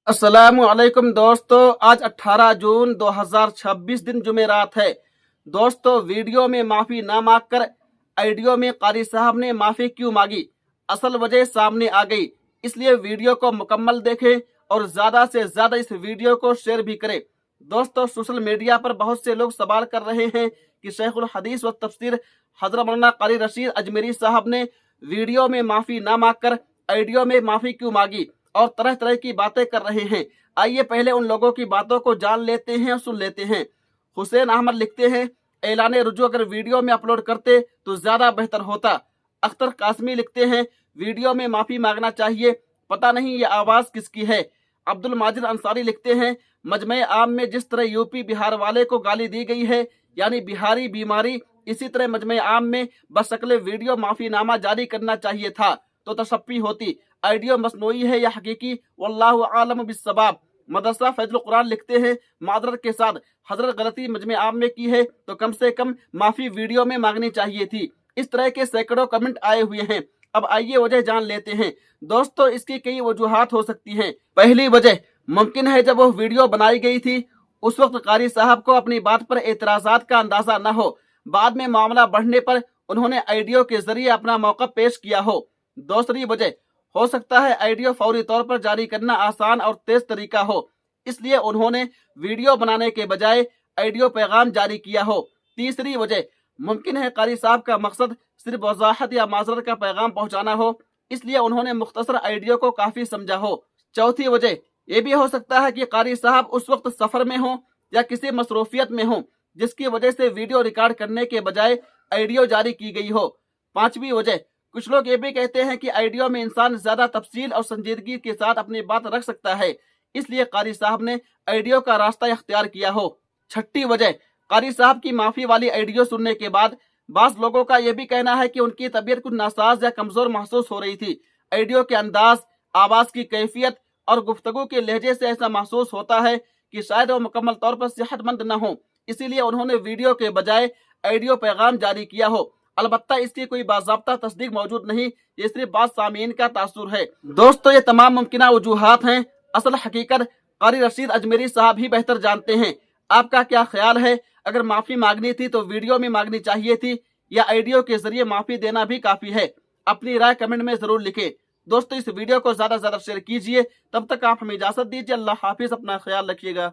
अस्सलामुअलैकुम दोस्तों, आज 18 जून 2026 दिन जुमेरात है। दोस्तों, वीडियो में माफ़ी ना मांग कर आइडियो में कारी साहब ने माफ़ी क्यों मांगी, असल वजह सामने आ गई। इसलिए वीडियो को मुकम्मल देखें और ज़्यादा से ज़्यादा इस वीडियो को शेयर भी करें। दोस्तों, सोशल मीडिया पर बहुत से लोग सवाल कर रहे हैं कि शेखुल हदीस व तफसीर हज़रत मौलाना कारी रशीद अजमेरी साहब ने वीडियो में माफ़ी ना मांग कर आइडियो में माफ़ी क्यों मांगी और तरह तरह की बातें कर रहे हैं। आइए पहले उन लोगों की बातों को जान लेते हैं और सुन लेते हैं। हुसैन अहमद लिखते हैं, ऐलान रुजू अगर वीडियो में अपलोड करते तो ज़्यादा बेहतर होता। अख्तर कासमी लिखते हैं, वीडियो में माफ़ी मांगना चाहिए, पता नहीं ये आवाज़ किसकी है। अब्दुल माजिद अंसारी लिखते हैं, मजमे आम में जिस तरह यूपी बिहार वाले को गाली दी गई है, यानी बिहारी बीमारी, इसी तरह मजमे आम में बशक्ल वीडियो माफ़ीनामा जारी करना चाहिए था तो तशफ़ी होती। आइडियो मसनूई है या हकीकी, वल्लाहु आलम बिस्सवाब। मदरसा फैजुल कुरान लिखते हैं, मादरत के साथ हजरत गलती मजमे आम में की है तो कम से कम माफ़ी वीडियो में मांगनी चाहिए थी। इस तरह के सैकड़ों कमेंट आए हुए हैं। अब आइए वजह जान लेते हैं। दोस्तों, इसकी कई वजूहात हो सकती हैं। पहली वजह, मुमकिन है जब वो वीडियो बनाई गई थी उस वक्त कारी साहब को अपनी बात पर एतराज़ात का अंदाजा न हो, बाद में मामला बढ़ने पर उन्होंने आइडियो के जरिए अपना मौका पेश किया हो। दूसरी वजह, हो सकता है आइडियो फौरी तौर पर जारी करना आसान और तेज तरीका हो, इसलिए उन्होंने वीडियो बनाने के बजाय आइडियो पैगाम जारी किया हो। तीसरी वजह, मुमकिन है कारी साहब का मकसद सिर्फ वजाहत या माजरत का पैगाम पहुंचाना हो, इसलिए उन्होंने मुख्तसर आइडियो को काफी समझा हो। चौथी वजह, यह भी हो सकता है कि कारी साहब उस वक्त सफर में हो या किसी मसरूफियत में हो, जिसकी वजह से वीडियो रिकॉर्ड करने के बजाय आइडियो जारी की गई हो। पांचवी वजह, कुछ लोग ये भी कहते हैं कि आइडियो में इंसान ज्यादा तफसील और संजीदगी के साथ अपनी बात रख सकता है, इसलिए कारी साहब ने आइडियो का रास्ता इख्तियार किया हो। छठी वजह, कारी साहब की माफी वाली आइडियो सुनने के बाद बास लोगों का यह भी कहना है कि उनकी तबीयत कुछ नासाज या कमजोर महसूस हो रही थी। आइडियो के अंदाज, आवाज की कैफियत और गुफ्तगू के लहजे से ऐसा महसूस होता है कि शायद वो मुकम्मल तौर पर सेहतमंद न हो, इसीलिए उन्होंने वीडियो के बजाय आइडियो पैगाम जारी किया हो। अलबत्ता इसकी कोई बाज़ाब्ता तस्दीक मौजूद नहीं, ये सिर्फ बात सामीन का तासुर है। दोस्तों, ये तमाम मुमकिन वजूहात हैं, असल हकीकत कारी रशीद अजमेरी साहब ही बेहतर जानते हैं। आपका क्या ख्याल है, अगर माफी मांगनी थी तो वीडियो में मांगनी चाहिए थी या आइडियो के जरिए माफी देना भी काफी है? अपनी राय कमेंट में जरूर लिखें। दोस्तों, इस वीडियो को ज्यादा से ज्यादा शेयर कीजिए। तब तक आप हमें इजाजत दीजिए। अल्लाह हाफिज, अपना ख्याल रखिएगा।